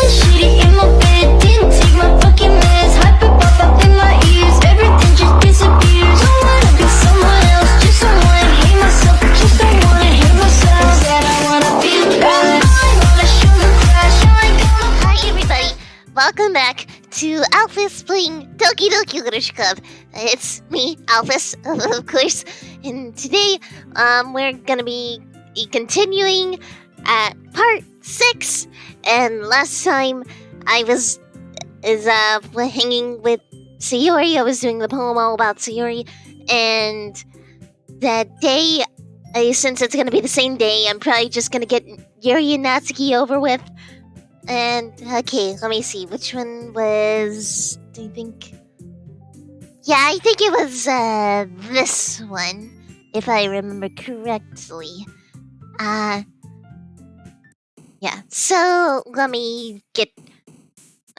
feeling shitty in my bed. Didn't take my fucking meds. Hyper pop up in my ears. Everything just disappears. Don't wanna be someone else. Just don't wanna hate myself. Just don't wanna hate myself. Said I wanna feel bad. I wanna sugar crash. Hi everybody, welcome back to Alphys playing Doki Literature Club. It's me, Alphys, of course, and today we're gonna be continuing at part 6. And last time I was hanging with Sayori. I was doing the poem all about Sayori, and that day, since it's gonna be the same day, I'm probably just gonna get Yuri and Natsuki over with. And, okay, let me see. Which one was... do you think... Yeah, I think it was, this one. If I remember correctly. Yeah. So, let me get...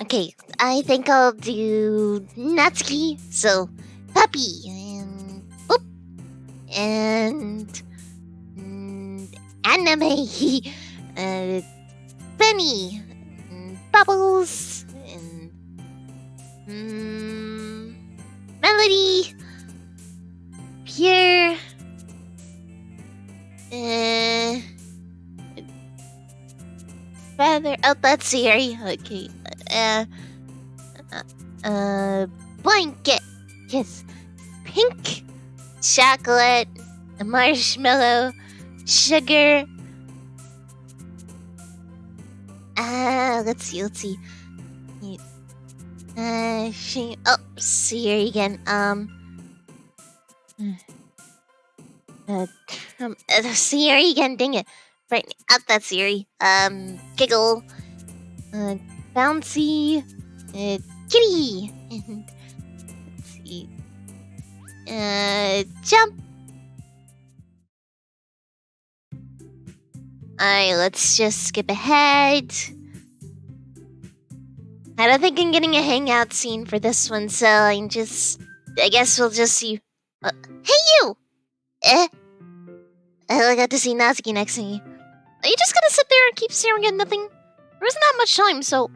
Okay, I think I'll do Natsuki. So, Puppy. And... Boop. And... Anime. Benny. Bubbles and Melody, Pierre, Feather. Oh, that's Siri. Okay. Blanket. Yes. Pink, chocolate, marshmallow, sugar. Let's see. Siri again. Siri again, dang it. Right, out that Siri. Giggle. Bouncy. Kitty. And, let's see. Jump. Alright, let's just skip ahead. I don't think I'm getting a hangout scene for this one, so I guess we'll just see. Hey, you! I got to see Natsuki next to me. Are you just gonna sit there and keep staring at nothing? There isn't that much time, so...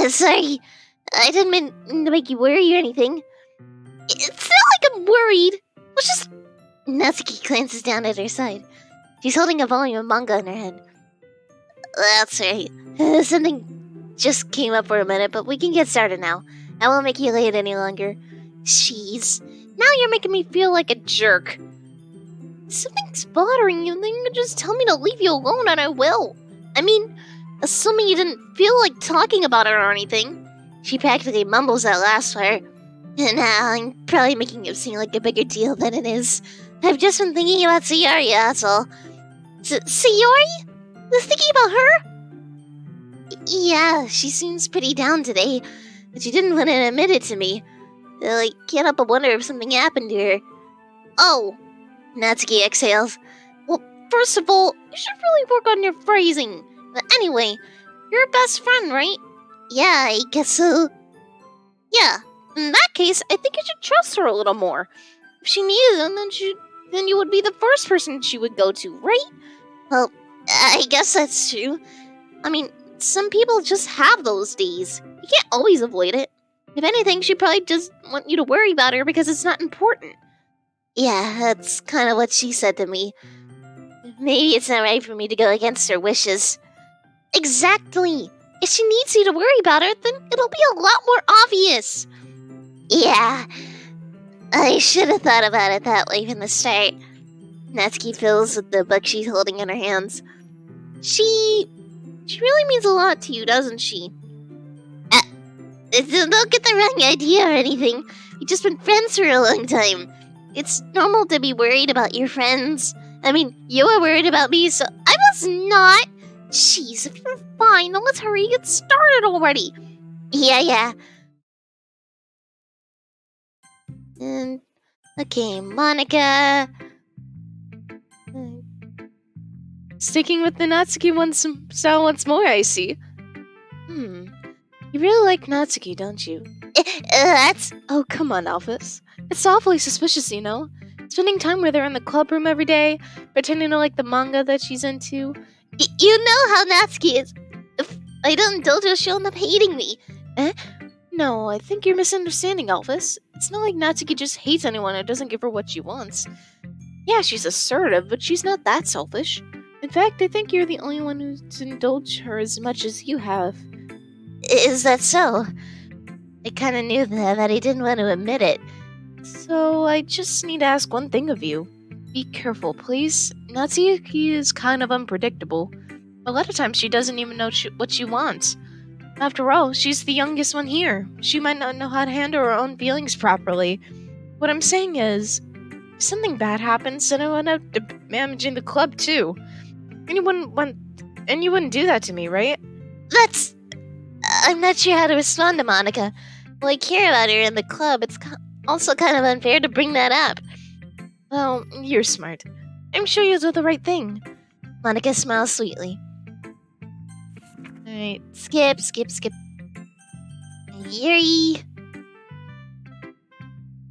sorry. I didn't mean to make you worry or anything. It's not like I'm worried. Let's just... Natsuki glances down at her side. She's holding a volume of manga in her hand. That's right. Something just came up for a minute, but we can get started now. I won't make you late any longer. Jeez. Now you're making me feel like a jerk. If something's bothering you, then you can just tell me to leave you alone and I will. I mean, assuming you didn't feel like talking about it or anything. She practically mumbles that last part. And I'm probably making it seem like a bigger deal than it is. I've just been thinking about Sayori, that's all. Sayori? Was thinking about her? Yeah, she seems pretty down today, but she didn't want to admit it to me. Can't help but wonder if something happened to her. Oh, Natsuki exhales. Well, first of all, you should really work on your phrasing. But anyway, you're her best friend, right? Yeah, I guess so. Yeah, in that case, I think you should trust her a little more. If she needed them, then you would be the first person she would go to, right? Well, I guess that's true. I mean, some people just have those days. You can't always avoid it. If anything, she probably just want you to worry about her because it's not important. Yeah, that's kind of what she said to me. Maybe it's not right for me to go against her wishes. Exactly. If she needs you to worry about her, then it'll be a lot more obvious. Yeah, I should have thought about it that way from the start. Natsuki fills with the book she's holding in her hands. She really means a lot to you, doesn't she? Don't get the wrong idea or anything. We've just been friends for a long time. It's normal to be worried about your friends. I mean, you were worried about me, so I was not. Jeez, if you're fine, then let's hurry and get started already. Yeah. And, okay, Monica. Sticking with the Natsuki style once more, I see. You really like Natsuki, don't you? That's... Oh, come on, Alphys. It's awfully suspicious, you know? Spending time with her in the club room every day, pretending to like the manga that she's into. You know how Natsuki is... I don't indulge her, she'll end up hating me. No, I think you're misunderstanding, Alphys. It's not like Natsuki just hates anyone who doesn't give her what she wants. Yeah, she's assertive, but she's not that selfish. In fact, I think you're the only one who's indulged her as much as you have. Is that so? I kinda knew that, but I didn't want to admit it. So, I just need to ask one thing of you. Be careful, please. Natsuki is kind of unpredictable. A lot of times she doesn't even know what she wants. After all, she's the youngest one here. She might not know how to handle her own feelings properly. What I'm saying is, if something bad happens, then I would end up managing the club too. And you wouldn't do that to me, right? I'm not sure how to respond to Monica. Well, I care about her in the club. It's also kind of unfair to bring that up. Well, you're smart. I'm sure you'll do the right thing. Monica smiles sweetly. Alright. Skip.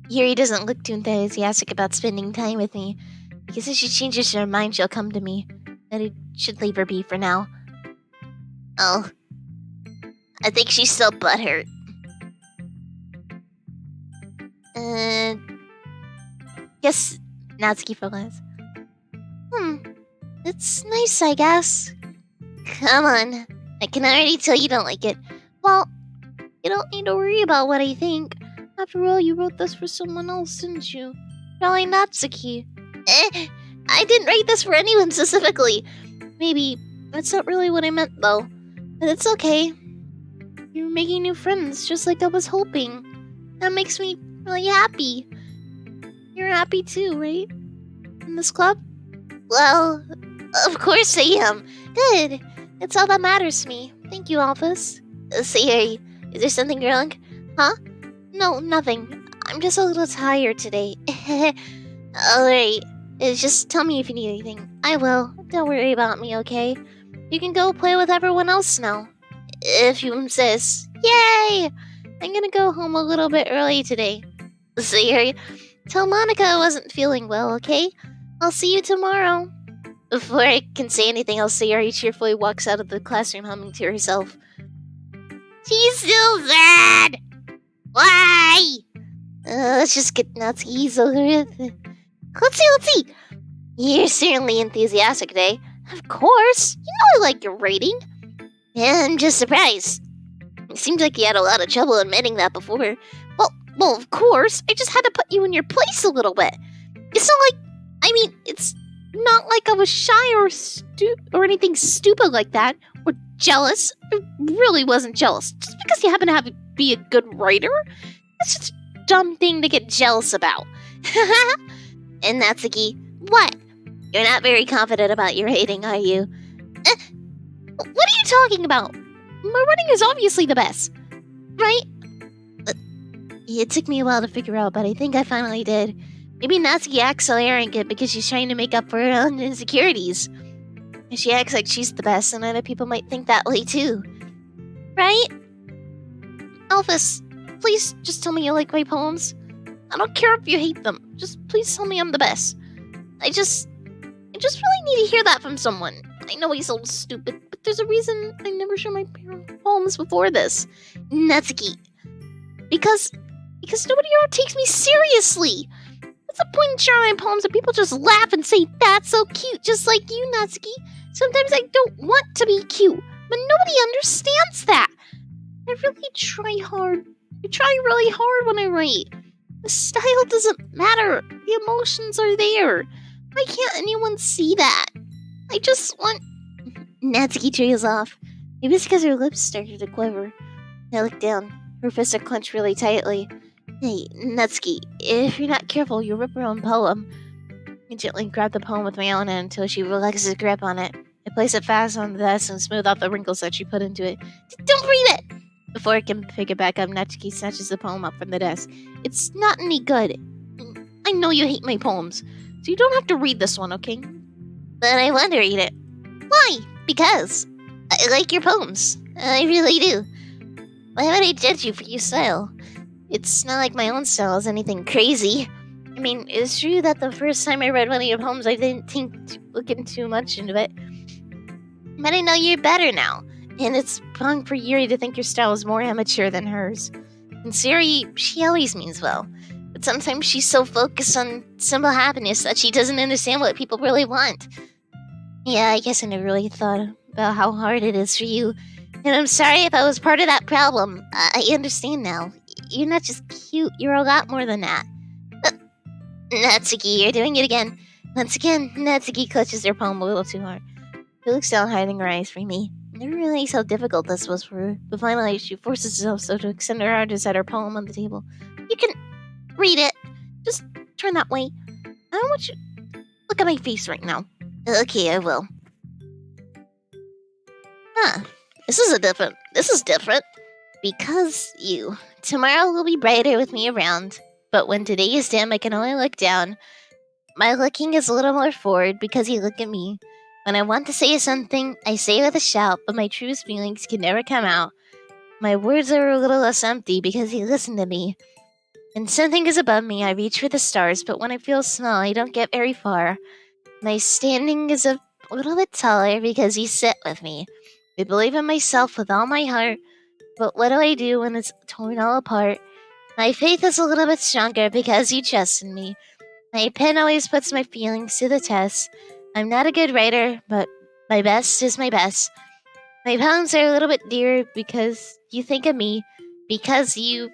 Yuri doesn't look too enthusiastic about spending time with me. Because if she changes her mind, she'll come to me. But I should leave her be for now. Oh. I think she's still butthurt. Guess Natsuki for last. It's nice, I guess. Come on. I can already tell you don't like it. Well, you don't need to worry about what I think. After all, you wrote this for someone else, didn't you? Probably Natsuki. I didn't write this for anyone specifically. Maybe that's not really what I meant, though. But it's okay. You're making new friends, just like I was hoping. That makes me really happy. You're happy too, right? In this club? Well, of course I am. Good. It's all that matters to me. Thank you, Alphys. Sayori, is there something wrong? Huh? No, nothing. I'm just a little tired today. Alright. Just tell me if you need anything. I will. Don't worry about me, okay? You can go play with everyone else now. If you insist. Yay! I'm gonna go home a little bit early today. Sayori, tell Monica I wasn't feeling well, okay? I'll see you tomorrow. Before I can say anything else, Sayori cheerfully walks out of the classroom humming to herself. She's still sad! Why? Let's just get Natsuki's over with. Let's see. You're certainly enthusiastic today. Of course. You know I like your rating. Yeah, I'm just surprised. It seemed like you had a lot of trouble admitting that before. Well, of course. I just had to put you in your place a little bit. It's not like... it's not like I was shy or anything stupid like that. Or jealous. I really wasn't jealous. Just because you happen to be a good writer? That's just a dumb thing to get jealous about. And Natsuki, what? You're not very confident about your rating, are you? What are you talking about? My writing is obviously the best, right? It took me a while to figure out, but I think I finally did. Maybe Natsuki acts so arrogant because she's trying to make up for her own insecurities. If she acts like she's the best, then other people might think that way too. Right? Alphys, please just tell me you like my poems. I don't care if you hate them. Just please tell me I'm the best. I just really need to hear that from someone. I know he's so stupid, but there's a reason I never showed my poems before this. Natsuki. Because nobody ever takes me seriously. What's the point in sharing my poems if people just laugh and say, that's so cute, just like you, Natsuki? Sometimes I don't want to be cute, but nobody understands that. I really try hard. I try really hard when I write. The style doesn't matter. The emotions are there. Why can't anyone see that? I just want... Natsuki trails off. Maybe it's because her lips started to quiver. I look down. Her fists are clenched really tightly. Hey, Natsuki, if you're not careful, you'll rip her own poem. I gently grab the poem with my own hand until she relaxes her grip on it. I place it fast on the desk and smooth out the wrinkles that she put into it. Don't read it! Before I can pick it back up, Natsuki snatches the poem up from the desk. It's not any good. I know you hate my poems, so you don't have to read this one, okay? But I want to read it. Why? Because I like your poems. I really do. Why would I judge you for your style? It's not like my own style is anything crazy. I mean, it's true that the first time I read one of your poems, I didn't think looking too much into it. But I know you're better now. And it's wrong for Yuri to think your style is more amateur than hers. And Siri, she always means well. But sometimes she's so focused on simple happiness that she doesn't understand what people really want. Yeah, I guess I never really thought about how hard it is for you. And I'm sorry if I was part of that problem. I understand now. You're not just cute, you're a lot more than that. Natsuki, you're doing it again. Once again, Natsuki clutches her palm a little too hard. She looks down, hiding her eyes from me. I never realized how difficult this was for her, but finally she forces herself so to extend her arm to set her palm on the table. You can read it. Just turn that way. I don't want you to look at my face right now. Okay, I will. Huh. This is different. Because you. Tomorrow will be brighter with me around, but when today is dim, I can only look down. My looking is a little more forward because you look at me. When I want to say something, I say it with a shout, but my truest feelings can never come out. My words are a little less empty because you listen to me. When something is above me, I reach for the stars, but when I feel small, I don't get very far. My standing is a little bit taller because you sit with me. I believe in myself with all my heart, but what do I do when it's torn all apart? My faith is a little bit stronger because you trust in me. My pen always puts my feelings to the test. I'm not a good writer, but my best is my best. My poems are a little bit dearer because you think of me. Because you.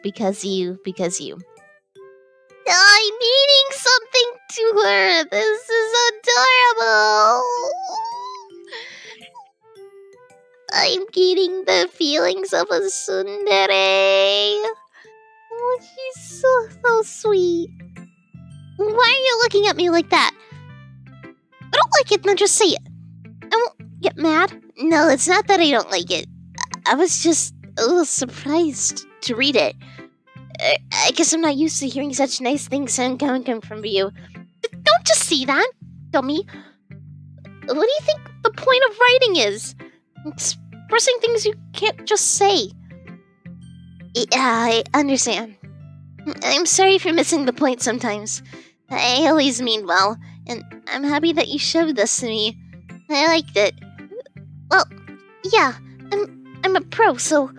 I'm meaning something to her. This is adorable. I'm getting the feelings of a tsundere. Oh, she's so sweet. Why are you looking at me like that? I don't like it, then just say it. I won't get mad. No, it's not that I don't like it. I was just a little surprised to read it. I guess I'm not used to hearing such nice things coming from you. Don't just say that, dummy. What do you think the point of writing is? Expressing things you can't just say. Yeah, I understand. I'm sorry for missing the point sometimes. I always mean well, and I'm happy that you showed this to me. I liked it. Well, yeah, I'm a pro, so...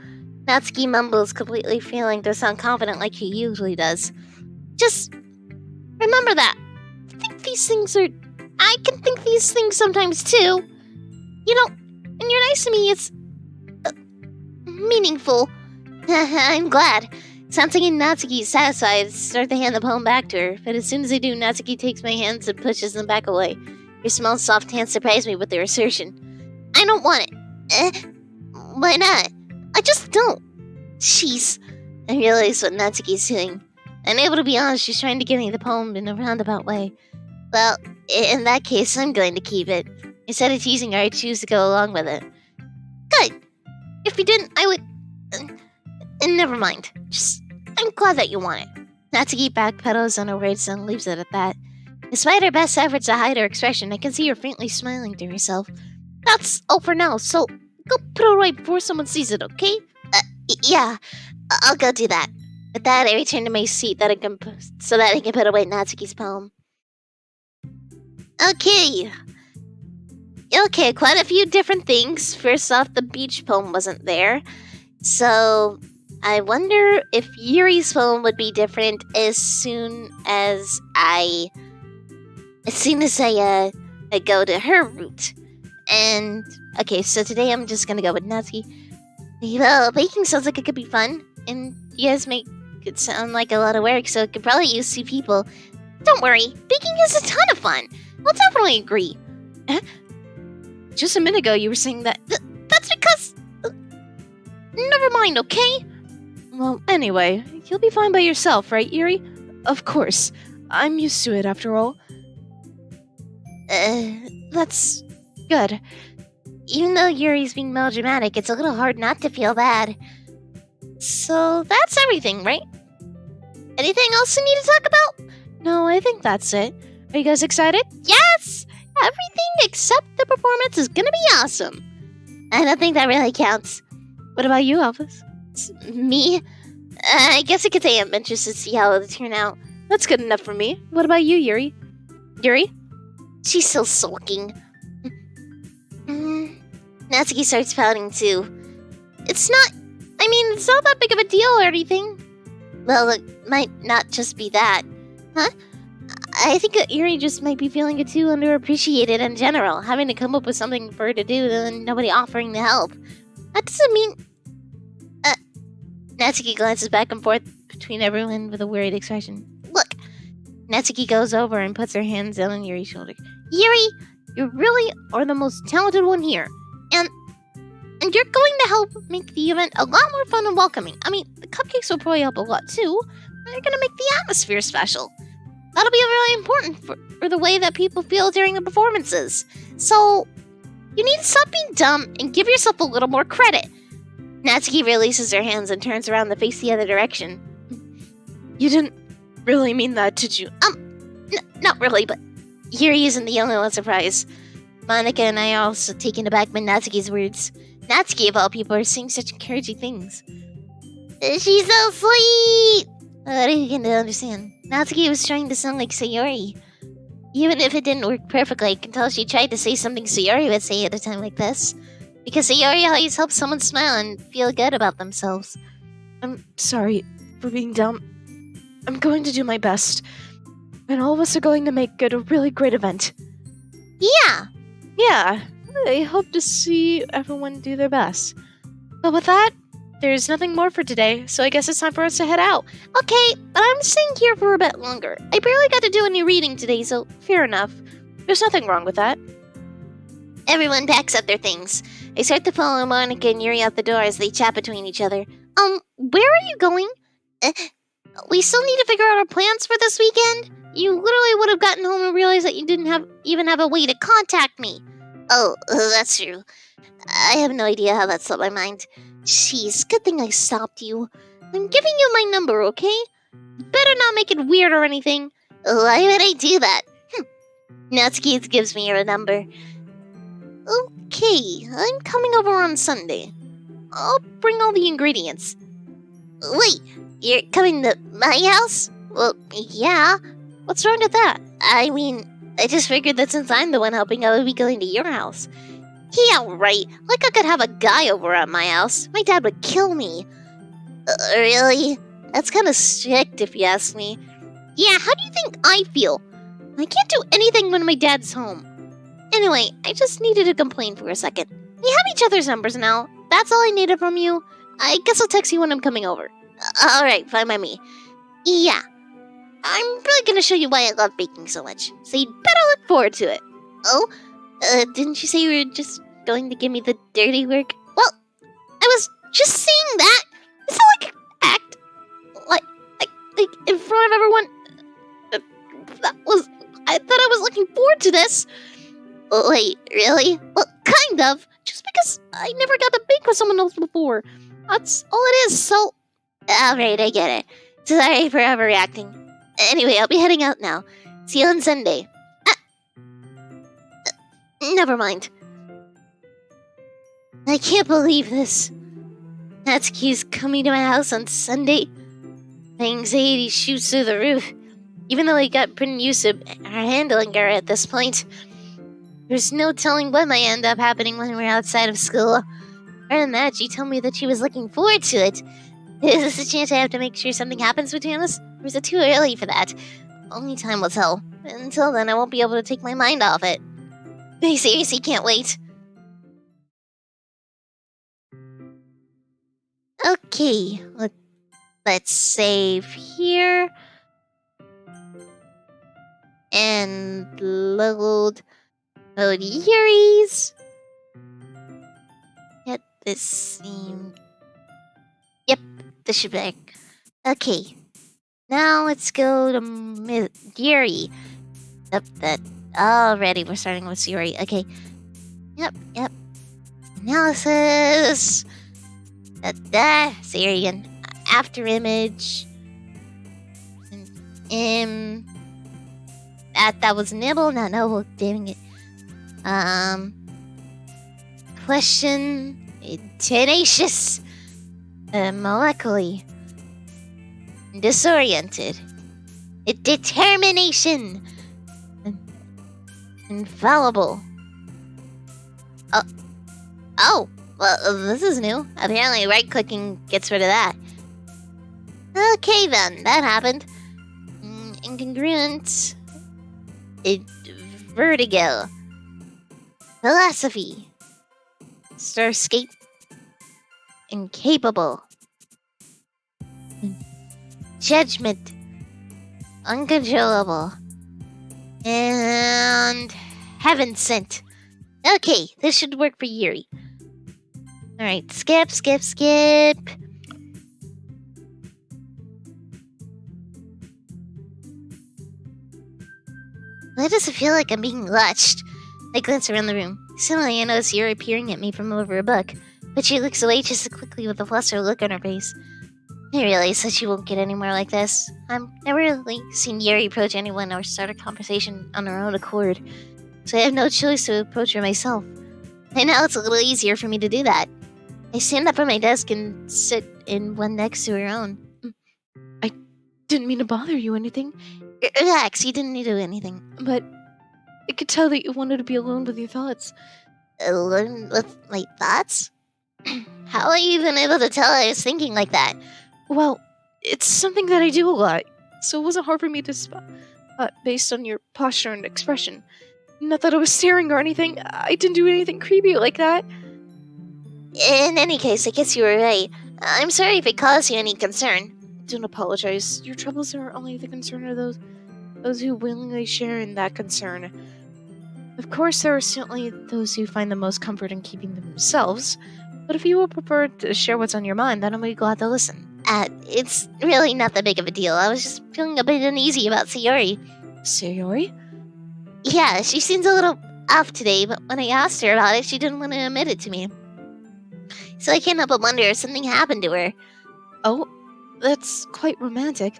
Natsuki mumbles, completely failing to sound confident like he usually does. Just remember that. I can think these things sometimes too. You know, when you're nice to me, it's... meaningful. I'm glad. Sounds like Natsuki's satisfied. Start to hand the poem back to her, but as soon as I do, Natsuki takes my hands and pushes them back away. Her small, soft hands surprise me with their assertion. I don't want it. Why not? I just don't. Jeez. I realize what Natsuki's doing. Unable to be honest, she's trying to give me the poem in a roundabout way. Well, in that case, I'm going to keep it. Instead of teasing her, I choose to go along with it. Good. If you didn't, I would... never mind. I'm glad that you want it. Natsuki backpedals on her words and leaves it at that. Despite her best efforts to hide her expression, I can see her faintly smiling to herself. That's all for now, so go put it away before someone sees it, okay? Yeah, I'll go do that. With that, I return to my seat so that I can put away Natsuki's poem. Okay, quite a few different things. First off, the beach poem wasn't there. So, I wonder if Yuri's poem would be different as soon as I go to her route. And, okay, so today I'm just gonna go with Natsuki. Well, baking sounds like it could be fun, and you guys make it sound like a lot of work, so it could probably use 2 people. Don't worry, baking is a ton of fun. We'll definitely agree. Just a minute ago, you were saying that... That's because... never mind, okay? Well, anyway, you'll be fine by yourself, right, Yuri? Of course. I'm used to it, after all. That's good. Even though Yuri's being melodramatic, it's a little hard not to feel bad. So that's everything, right? Anything else we need to talk about? No, I think that's it. Are you guys excited? Yes! Everything except the performance is gonna be awesome. I don't think that really counts. What about you, Alphys? Me? I guess I could say I'm interested to see how it'll turn out. That's good enough for me. What about you, Yuri? Yuri? She's still sulking. Natsuki starts pouting too. It's not... I mean, it's not that big of a deal or anything. Well, it might not just be that. Huh? I think that Yuri just might be feeling it too underappreciated in general, having to come up with something for her to do and nobody offering to help. That doesn't mean... Natsuki glances back and forth between everyone with a worried expression. Look! Natsuki goes over and puts her hands down on Yuri's shoulder. Yuri, you really are the most talented one here. And you're going to help make the event a lot more fun and welcoming. I mean, the cupcakes will probably help a lot too. They're going to make the atmosphere special. That'll be really important for the way that people feel during the performances. So, you need to stop being dumb and give yourself a little more credit. Natsuki releases her hands and turns around to face the other direction. You didn't really mean that, did you? Not really, but Yuri isn't the only one surprised. Monica and I are also taken aback by Natsuki's words. Natsuki, of all people, are saying such encouraging things. She's so sweet! What are you going to understand? Natsuki was trying to sound like Sayori. Even if it didn't work perfectly, I can tell she tried to say something Sayori would say at a time like this. Because Sayori always helps someone smile and feel good about themselves. I'm sorry for being dumb. I'm going to do my best. And all of us are going to make it a really great event. Yeah, I hope to see everyone do their best. But with that, there's nothing more for today, so I guess it's time for us to head out. Okay, but I'm staying here for a bit longer. I barely got to do any reading today, so Fair enough. There's nothing wrong with that. everyone packs up their things. I start to follow Monica and Yuri out the door as they chat between each other. Where are you going? We still need to figure out our plans for this weekend? You literally would have gotten home and realized that you didn't even have a way to contact me. Oh, that's true. I have no idea how that slipped my mind. Jeez, good thing I stopped you. I'm giving you my number, okay? Better not make it weird or anything. Why would I do that? Natsuki gives me her number. Okay, I'm coming over on Sunday. I'll bring all the ingredients. Wait, you're coming to my house? Well, yeah. What's wrong with that? I mean, I just figured that since I'm the one helping, I would be going to your house. Yeah, right. Like I could have a guy over at my house. My dad would kill me. Really? That's kind of strict if you ask me. Yeah, how do you think I feel? I can't do anything when my dad's home. Anyway, I just needed to complain for a second. We have each other's numbers now. That's all I needed from you. I guess I'll text you when I'm coming over. Alright, fine by me. Yeah. I'm really gonna show you why I love baking so much. So you'd better look forward to it. Oh? Didn't you say you were just going to give me the dirty work? Well, I was just saying that. Is that like an act? Like in front of everyone? I thought I was looking forward to this. Wait, really? Well, kind of. Just because I never got to bake with someone else before. That's all it is, so... Alright, I get it. Sorry for overreacting. Anyway, I'll be heading out now. See you on Sunday. Never mind. I can't believe this. Natsuki's coming to my house on Sunday. My anxiety shoots through the roof. Even though I got pretty used to handling her at this point. There's no telling what might end up happening when we're outside of school. Other than that, she told me that she was looking forward to it. Is this a chance I have to make sure something happens between us? Or is it too early for that? Only time will tell. Until then, I won't be able to take my mind off it. I seriously can't wait. Okay, let's save here. And load Yuri's. Get this seam. Yep, this should be. Okay. Now let's go to Yuri. Yep, that already we're starting with Yuri. Okay. Yep. Analysis. Say again. After image. That was nibble, not noble, damn it. Question. Tenacious. Molecularly. Disoriented. Determination. Infallible. Oh. Well, this is new. Apparently right-clicking gets rid of that. Okay then, that happened. Incongruent. Vertigo. Philosophy. Starscape. Incapable. Judgment. Uncontrollable. And heaven sent. Okay, this should work for Yuri. Alright, skip. Why does it feel like I'm being watched? I glance around the room. Suddenly I notice Yuri peering at me from over a book, but she looks away just as quickly with a flustered look on her face. I realize that she won't get any more like this. I've never really seen Yuri approach anyone or start a conversation on her own accord, so I have no choice to approach her myself. And now it's a little easier for me to do that. I stand up from my desk and sit in one next to her own. I didn't mean to bother you or anything, Relax, you didn't need to do anything. but I could tell that you wanted to be alone with your thoughts. Alone with my thoughts? How are you even able to tell I was thinking like that? Well, it's something that I do a lot, so it wasn't hard for me to spot based on your posture and expression. Not that I was staring or anything. I didn't do anything creepy like that. In any case, I guess you were right. I'm sorry if it caused you any concern. Don't apologize. Your troubles are only the concern of those who willingly share in that concern. Of course, there are certainly those who find the most comfort in keeping them themselves, but if you would prefer to share what's on your mind, then I'll be glad to listen. It's really not that big of a deal. I was just feeling a bit uneasy about Sayori. Sayori? Yeah, she seems a little off today, but when I asked her about it, she didn't want to admit it to me. So I can't help but wonder if something happened to her. Oh, that's quite romantic.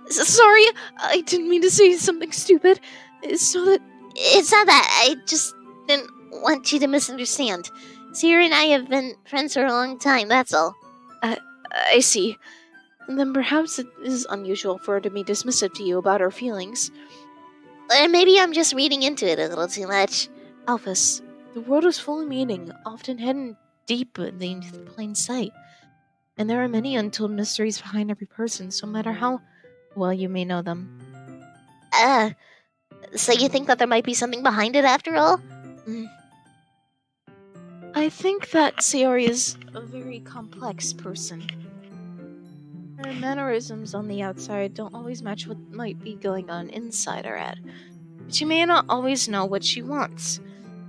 Sorry, I didn't mean to say something stupid. It's not that... It's not that. I just didn't want you to misunderstand. Sayori and I have been friends for a long time, that's all. I see. And then perhaps it is unusual for her to be dismissive to you about her feelings. Maybe I'm just reading into it a little too much. Alphys, the world is full of meaning, often hidden deep beneath plain sight. And there are many untold mysteries behind every person, no matter how well you may know them. So you think that there might be something behind it after all? I think that Sayori is a very complex person. Her mannerisms on the outside don't always match what might be going on inside her head. She may not always know what she wants.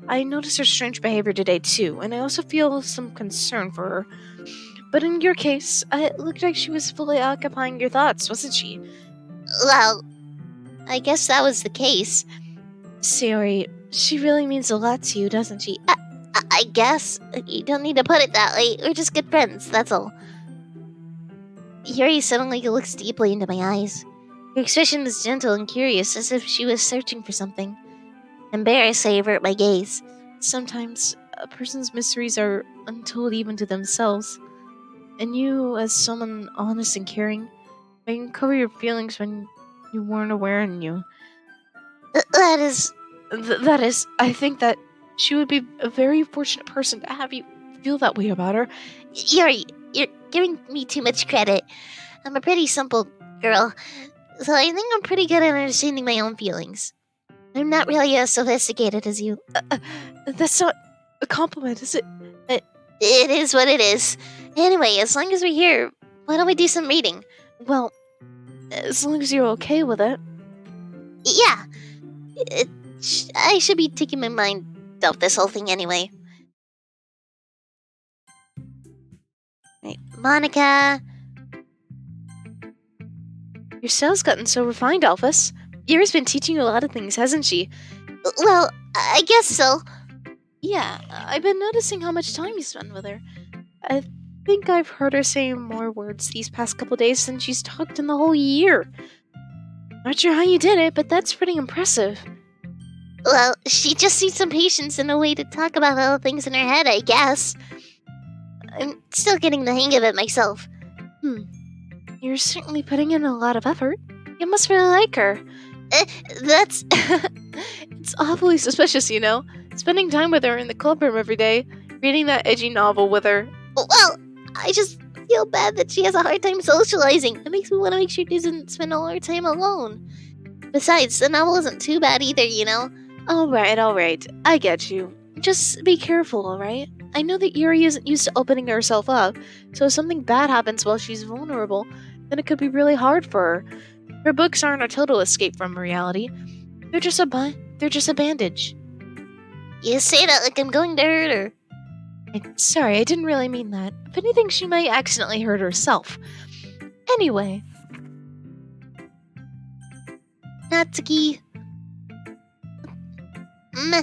I noticed her strange behavior today too, and I also feel some concern for her. But in your case, it looked like she was fully occupying your thoughts, wasn't she? Well, I guess that was the case. Sayori, she really means a lot to you, doesn't she? I guess. You don't need to put it that way. We're just good friends, that's all. Yuri suddenly looks deeply into my eyes. Her expression is gentle and curious, as if she was searching for something. Embarrassed, I avert my gaze. Sometimes a person's mysteries are untold even to themselves. And you, as someone honest and caring, may uncover your feelings when you weren't aware in you. That is, I think that she would be a very fortunate person to have you feel that way about her. Yuri, you're giving me too much credit. I'm a pretty simple girl, so I think I'm pretty good at understanding my own feelings. I'm not really as sophisticated as you. That's not a compliment, is it? It is what it is. Anyway, as long as we're here, why don't we do some reading? Well, as long as you're okay with it. Yeah. I should be taking my mind off this whole thing anyway. Right, Monica. Your style's gotten so refined, Alphys. Yuri's been teaching you a lot of things, hasn't she? Well, I guess so. Yeah, I've been noticing how much time you spend with her. I think I've heard her say more words these past couple days than she's talked in the whole year. Not sure how you did it, but that's pretty impressive. Well, she just needs some patience and a way to talk about all the things in her head, I guess. I'm still getting the hang of it myself. You're certainly putting in a lot of effort. You must really like her. That's... It's awfully suspicious, you know. Spending time with her in the club room every day. reading that edgy novel with her. Well, I just feel bad that she has a hard time socializing. It makes me want to make sure she doesn't spend all her time alone. Besides, the novel isn't too bad either, you know? Alright. I get you. Just be careful, alright? I know that Yuri isn't used to opening herself up, so if something bad happens while she's vulnerable, then it could be really hard for her. Her books aren't a total escape from reality. They're just a bandage. You say that like I'm going to hurt her. Sorry, I didn't really mean that. If anything, she might accidentally hurt herself. Anyway, Natsuki. Meh.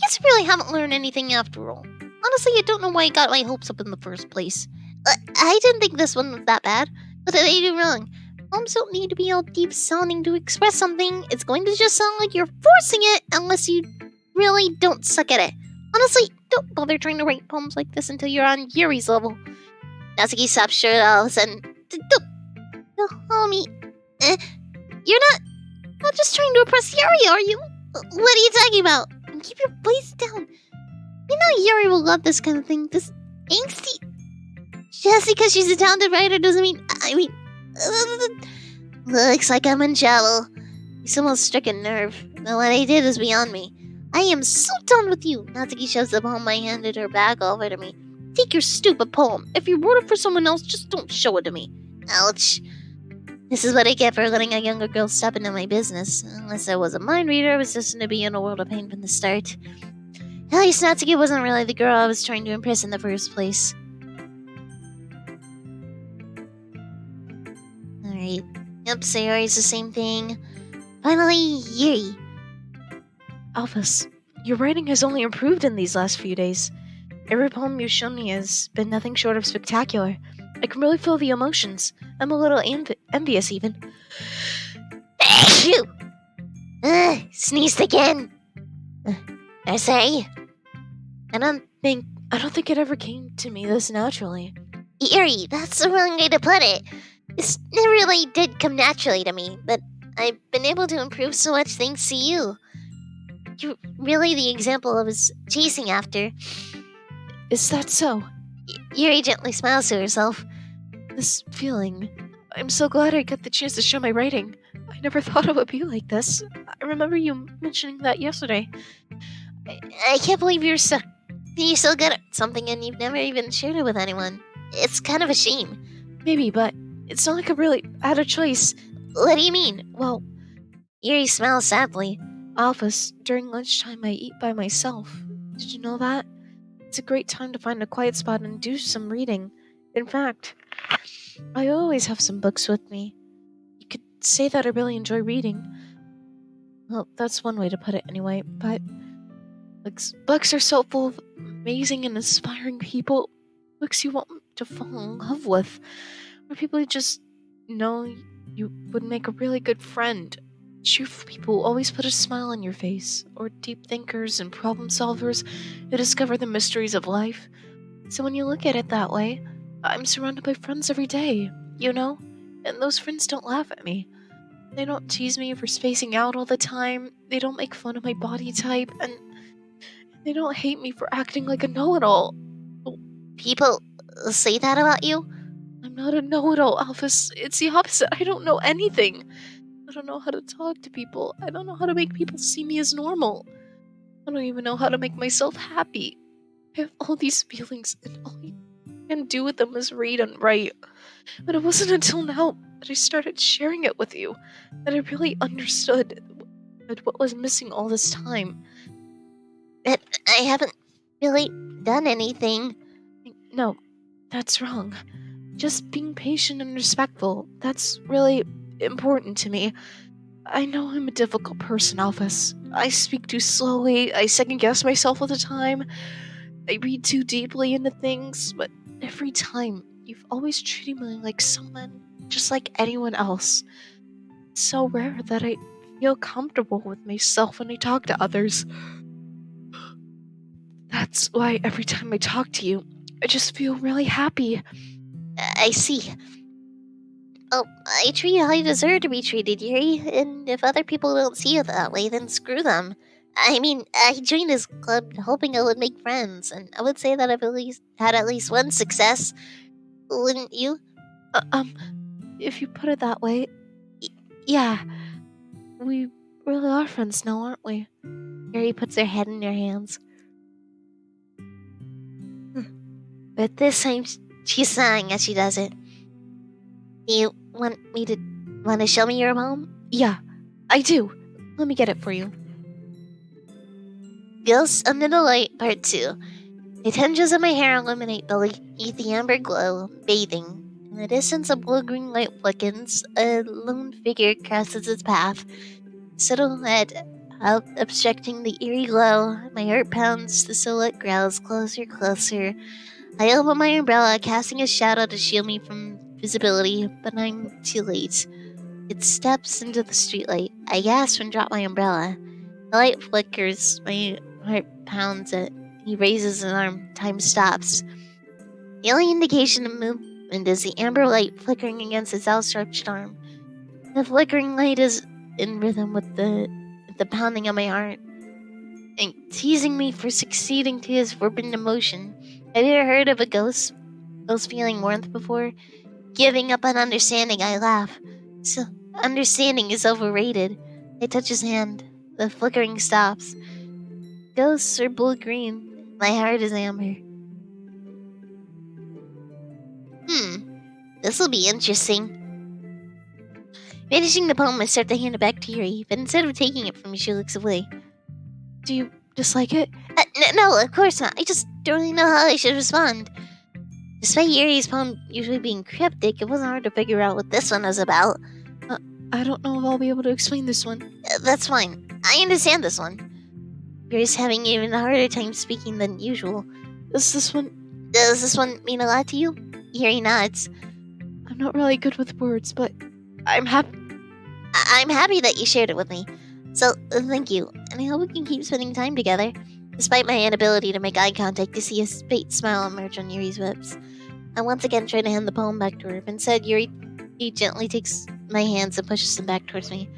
Guess I really haven't learned anything after all. Honestly, I don't know why I got my hopes up in the first place. I didn't think this one was that bad. What did I do wrong? Poems don't need to be all deep sounding to express something. It's going to just sound like you're forcing it unless you really don't suck at it. Honestly, don't bother trying to write poems like this until you're on Yuri's level. Natsuki stopped short all of a sudden. Homie, you're not just trying to impress Yuri, are you? What are you talking about? Keep your voice down. You know Yuri will love this kind of thing. This angsty. Just because she's a talented writer doesn't mean. Looks like I'm in trouble. He's almost struck a nerve. But what I did is beyond me. I am so done with you. Natsuki shoves the poem I handed her back over to me. Take your stupid poem. If you wrote it for someone else, just don't show it to me. Ouch. This is what I get for letting a younger girl step into my business. Unless I was a mind reader, I was destined to be in a world of pain from the start. At least Natsuki wasn't really the girl I was trying to impress in the first place. Alright. Yep, Sayori's the same thing. Finally, Yuri. Alphys, your writing has only improved in these last few days. Every poem you've shown me has been nothing short of spectacular. I can really feel the emotions. I'm a little envious, even. Achoo! Sneezed again. I say. I don't think it ever came to me this naturally. Yuri, that's the wrong way to put it. It really did come naturally to me, but I've been able to improve so much thanks to you. You're really the example I was chasing after. Is that so? Yuri gently smiles to herself. This feeling. I'm so glad I got the chance to show my writing. I never thought it would be like this. I remember you mentioning that yesterday. I can't believe you're so good at something and you've never even shared it with anyone. It's kind of a shame. Maybe, but it's not like I really had a choice. What do you mean? Well, Yuri smiles sadly. Alphys, during lunchtime I eat by myself. Did you know that? It's a great time to find a quiet spot and do some reading. In fact, I always have some books with me. You could say that I really enjoy reading. Well, that's one way to put it anyway, but books are so full of amazing and inspiring people. Books you want to fall in love with. Or people you just know you would make a really good friend. Cheerful people always put a smile on your face, or deep thinkers and problem solvers who discover the mysteries of life. So when you look at it that way, I'm surrounded by friends every day, you know? And those friends don't laugh at me. They don't tease me for spacing out all the time, they don't make fun of my body type, and they don't hate me for acting like a know-it-all. People say that about you? I'm not a know-it-all, Alphys. It's the opposite. I don't know anything. I don't know how to talk to people. I don't know how to make people see me as normal. I don't even know how to make myself happy. I have all these feelings, and all I can do with them is read and write. But it wasn't until now that I started sharing it with you that I really understood what was missing all this time. But I haven't really done anything. No, that's wrong. Just being patient and respectful. That's really important to me. I know I'm a difficult person, Alphys. I speak too slowly, I second guess myself all the time, I read too deeply into things, but every time, you've always treated me like someone just like anyone else. It's so rare that I feel comfortable with myself when I talk to others. That's why every time I talk to you, I just feel really happy. I see. Oh, I treat you how you deserve to be treated, Yuri, and if other people don't see it that way, then screw them. I mean, I joined this club hoping I would make friends, and I would say that I've had at least one success. Wouldn't you? If you put it that way, yeah, we really are friends now, aren't we? Yuri puts her head in her hands. But this time, she's sighing as she does it. Do you want to show me your home? Yeah, I do. Let me get it for you. Ghosts Under the Light, Part 2. The tendrils of my hair illuminate the amber glow, bathing. In the distance, a blue-green light flickens. A lone figure crosses its path. Silhouette out obstructing the eerie glow. My heart pounds, the silhouette growls closer, closer. I open my umbrella, casting a shadow to shield me from visibility, but I'm too late. It steps into the streetlight. I gasp and drop my umbrella. The light flickers. My heart pounds it. He raises an arm. Time stops. The only indication of movement is the amber light flickering against his outstretched arm. The flickering light is in rhythm with the pounding of my heart, and teasing me for succeeding to his forbidden emotion. Have you ever heard of a ghost feeling warmth before? Giving up on understanding, I laugh. So, understanding is overrated. I touch his hand. The flickering stops. Ghosts are blue-green. My heart is amber. This'll be interesting. Finishing the poem, I start to hand it back to Yuri, but instead of taking it from me, she looks away. Do you dislike it? No, of course not. I just don't really know how I should respond. Despite Yuri's poem usually being cryptic, it wasn't hard to figure out what this one was about. I don't know if I'll be able to explain this one. That's fine. I understand this one. Yuri's having even a harder time speaking than usual. Does this one mean a lot to you? Yuri nods. I'm not really good with words, but I'm happy. I'm happy that you shared it with me. So, thank you, and I hope we can keep spending time together. Despite my inability to make eye contact, to see a faint smile emerge on Yuri's lips. I once again try to hand the poem back to her, but instead Yuri gently takes my hands and pushes them back towards me.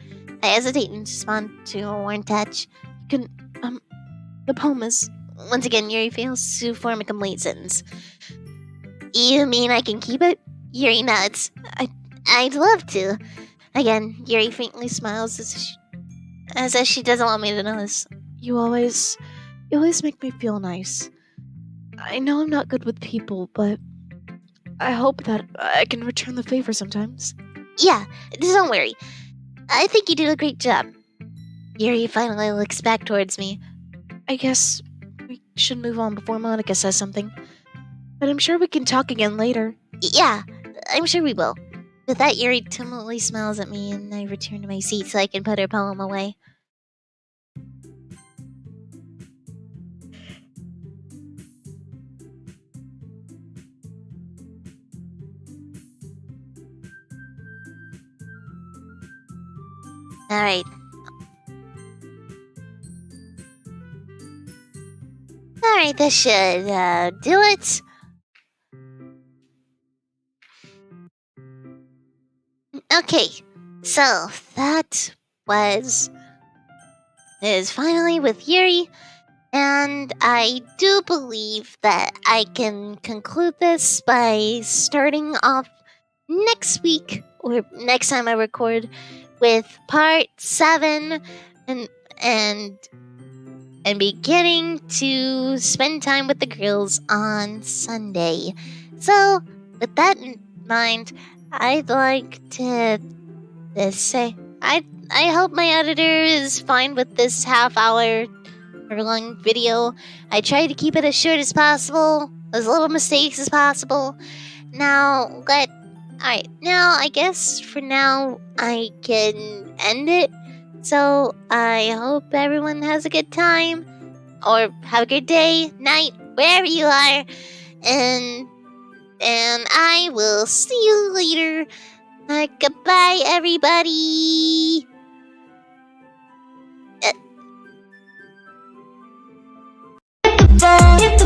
I hesitate and respond to a warm touch. The poem is... Once again, Yuri fails to form a complete sentence. You mean I can keep it? Yuri nods. I'd love to. Again, Yuri faintly smiles as if she doesn't want me to notice. You always make me feel nice. I know I'm not good with people, but I hope that I can return the favor sometimes. Yeah, don't worry. I think you did a great job. Yuri finally looks back towards me. I guess we should move on before Monica says something. But I'm sure we can talk again later. Yeah, I'm sure we will. With that, Yuri timidly smiles at me, and I return to my seat so I can put her poem away. Alright. Alright, this should do it. Okay, so that is finally with Yuri, and I do believe that I can conclude this by starting off next week, or next time I record, with part 7 and beginning to spend time with the girls on Sunday. So, with that in mind, I'd like to say I hope my editor is fine with this half-hour or long video. I try to keep it as short as possible, as little mistakes as possible. Alright, now I guess for now I can end it. So I hope everyone has a good time, or have a good day, night, wherever you are, and I will see you later. Goodbye, everybody. Phone.